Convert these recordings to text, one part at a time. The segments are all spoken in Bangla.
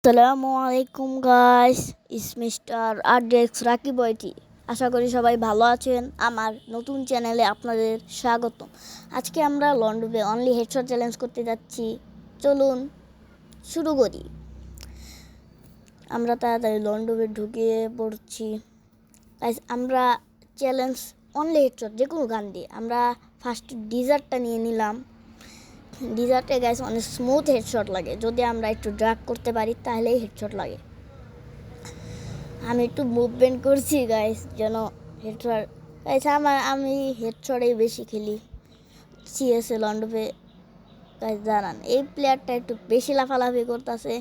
আসসালামু আলাইকুম guys, this mister RDX Rakib বয়টি। আশা করি সবাই ভালো আছেন। আমার নতুন চ্যানেলে আপনাদের স্বাগত। আজকে আমরা লন্ডুবে অনলি হেডশট চ্যালেঞ্জ করতে যাচ্ছি। চলুন শুরু করি। আমরা তাড়াতাড়ি লন্ডুবে ঢুকিয়ে পড়ছি। গাইস, আমরা চ্যালেঞ্জ অনলি হেডশট, যে কোনো গান দিয়ে। আমরা ফার্স্ট ডিজার্টটা নিয়ে নিলাম। ডিজার্টে গাইস অনেক স্মুথ হেডশট লাগে। যদি আমরা একটু ড্রাগ করতে পারি তাহলেই হেডশট লাগে। আমি একটু মুভমেন্ট করছি গাইস যেন হেডশট। গাইস আমি হেডশটেই বেশি খেলি সিএসএ লন্ডপে। গাইস জানান এই প্লেয়ারটা একটু বেশি লাফালাফি করতেছে।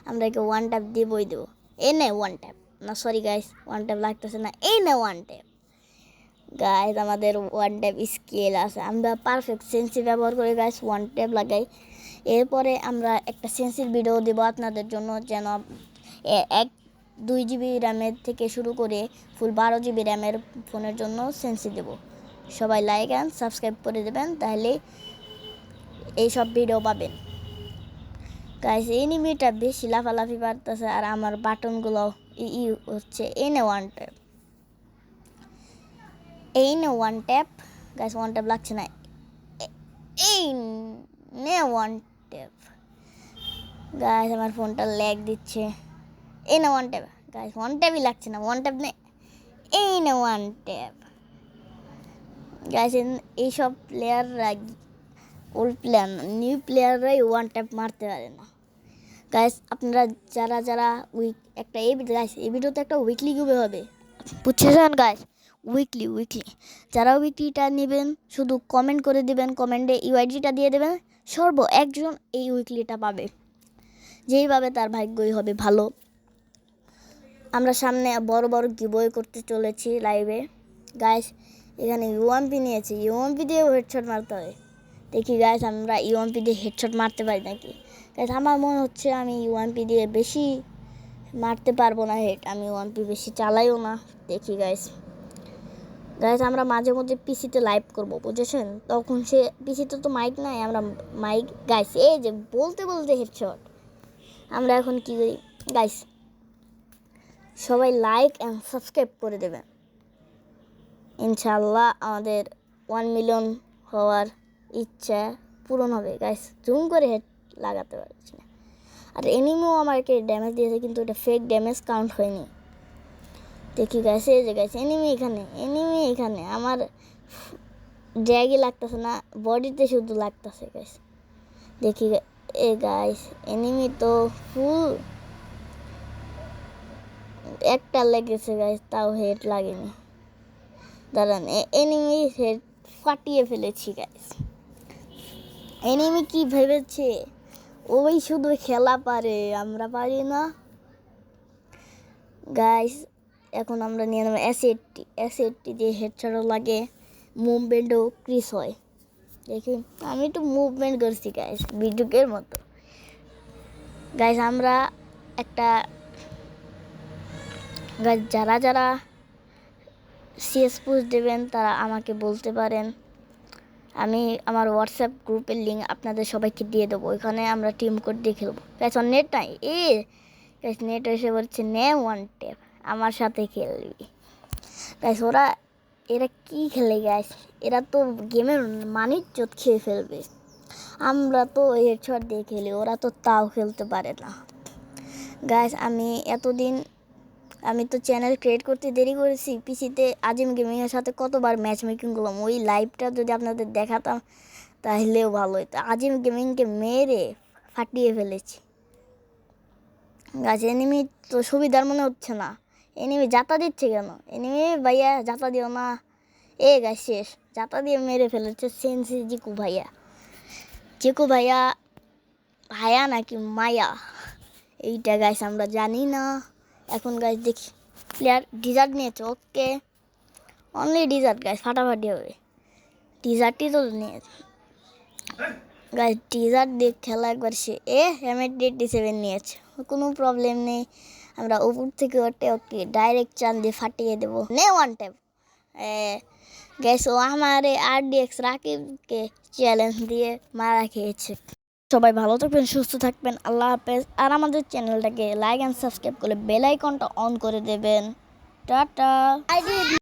আমরা একে ওয়ান ট্যাপ দেবই দেবো। এই নে ওয়ান ট্যাপ, না সরি গাইস, ওয়ান ট্যাপ লাগতেছে না। এই নে ওয়ান ট্যাপ। গাইস আমাদের ওয়ান ট্যাপ স্কেল আছে। আমরা পারফেক্ট সেন্সি ব্যবহার করে গাইস ওয়ান ট্যাপ লাগাই। এরপরে আমরা একটা সেন্সির ভিডিও দেবো আপনাদের জন্য, যেন 2 GB র্যামের থেকে শুরু করে ফুল 12 GB র্যামের ফোনের জন্য সেন্সি দেবো। সবাই লাইক অ্যান্ড সাবস্ক্রাইব করে দেবেন, তাহলে এইসব ভিডিও পাবেন। গাইস এনিমিটা বেশি লাফালাফি পারতেছে আর আমার বাটনগুলো হচ্ছে এনে ওয়ান ট্যাপ। এই নে one tap. Guys one tap লাগছে না। এই নে ওয়ান ট্যাপ। গাইস আমার ফোনটা ল্যাগ দিচ্ছে। এই না ওয়ান ট্যাপ। গাইস ওয়ান ট্যাপই লাগছে না। ওয়ান ট্যাপ নে। এই না ওয়ান ট্যাপ। গাইস এইসব প্লেয়াররা ওল্ড প্লেয়ার না, নিউ প্লেয়াররাই ওয়ান ট্যাপ মারতে পারে না। গাইস আপনারা যারা একটা এই ভিডিওতে একটা উইকলি গিভওয়ে হবে, বুঝছেন গাইস? উইকলি যারা উইকলিটা নেবেন শুধু কমেন্ট করে দিবেন, কমেন্টে ইউআইডিটা দিয়ে দেবেন। একজন এই উইকলিটা পাবে। যেইভাবে তার ভাগ্যই হবে ভালো। আমরা সামনে বড় বড় গিভওয়ে করতে চলেছি লাইভে। গাইস এখানে ইউএমপি নিয়েছি, ইউএমপি দিয়ে হেডশট মারতে হয়। দেখি গাইস আমরা ইউএমপি দিয়ে হেডশট মারতে পারি নাকি। গাইস আমার মনে হচ্ছে আমি ইউএমপি দিয়ে বেশি মারতে পারবো না হেড। আমি ইউএমপি বেশি চালাইও না। দেখি গাইস আমরা মাঝে মধ্যে পিসিতে লাইভ করব, বুঝেছেন? তখন সে পিসিতে তো মাইক নাই, আমরা মাইক। গাইস এই যে বলতে বলতে হেডশট। আমরা এখন কি করি গাইস, সবাই লাইক অ্যান্ড সাবস্ক্রাইব করে দেবেন। ইনশাআল্লাহ আমাদের 1 মিলিয়ন হওয়ার ইচ্ছা পূরণ হবে। গাইস জুম করে হেড লাগাতে পারছি না। আর এনিমিও আমাকে ড্যামেজ দিয়েছে, কিন্তু এটা ফেক ড্যামেজ কাউন্ট হয়নি। দেখি গাইস এই যে গাইস এনিমি এখানে আমার ড্র্যাগই লাগতেছে না, বডিতে শুধু লাগতেছে গাইস। দেখি এ গাইস এনিমি তো ফুল একটা লেগেছে গাইস, তাও হেড লাগেনি। দাঁড়ান, এনিমি হেড ফাটিয়ে ফেলেছি গাইস। এনিমি কি ভেবেছে ওই শুধু খেলা পারে, আমরা পারি না গাইস। এখন আমরা নিয়ে নেব অ্যাসেটটি দিয়ে হেডশটও লাগে, মুভমেন্টও ক্রিস হয়। দেখি আমি একটু মুভমেন্ট করছি গাইস বিদ্যুকের মতো। গাইস আমরা একটা গাইস যারা সিএস পুশ দেবেন তারা আমাকে বলতে পারেন। আমি আমার হোয়াটসঅ্যাপ গ্রুপের লিঙ্ক আপনাদের সবাইকে দিয়ে দেবো। ওইখানে আমরা টিম কোড দিয়ে খেলবো। গাইস নেট নাই। গাইস নেট এসে বলছে নে ওয়ান ট্যাপ, আমার সাথে খেলবি। গাইস এরা কি খেলে গাইস? এরা তো গেমের মানিজ্জত খেয়ে ফেলবে। আমরা তো হেডশট দিয়ে খেলি, ওরা তো তাও খেলতে পারে না। গাইস আমি তো চ্যানেল ক্রিয়েট করতে দেরি করেছি। পিসিতে আজিম গেমিংয়ের সাথে কতবার ম্যাচ মেকিং করলাম। ওই লাইভটা যদি আপনাদের দেখাতাম তাহলেও ভালো হতো। আজিম গেমিংকে মেরে ফাটিয়ে ফেলেছি। গাছ এনিমি তো সুবিধার মনে হচ্ছে না। এনিমি যাতা দিচ্ছে কেন? এনিমি ভাইয়া যাতা দিও না। গাছ শেষ, যাতা দিয়ে মেরে ফেলেছে সেন্সি জিকু ভাইয়া। ভাইয়া নাকি মায়া এইটা গাইস আমরা জানি না। এখন গাইস দেখি প্লেয়ার ডিজার্ট নিয়েছে। ওকে অনলি ডিজার্ট গাইস, ফাটাফাটি হবে। ডিজার্টই তো নিয়েছে গাইস। ডিজার্ট দিয়ে খেলা একবার সে M87 নিয়েছে, কোনো প্রবলেম নেই। আমরা উপর থেকে ওকে ডাইরেক্ট চান দিয়ে ফাটিয়ে দেবো। নে ওয়ান ট্যাপ। গাইস ও আমার আরডিএক্স রাকিবকে চ্যালেঞ্জ দিয়ে মারা খেয়েছে। সবাই ভালো থাকবেন, সুস্থ থাকবেন, আল্লাহ হাফেজ। আর আমাদের চ্যানেলটাকে লাইক অ্যান্ড সাবস্ক্রাইব করে বেল আইকনটা অন করে দেবেন। টাটা।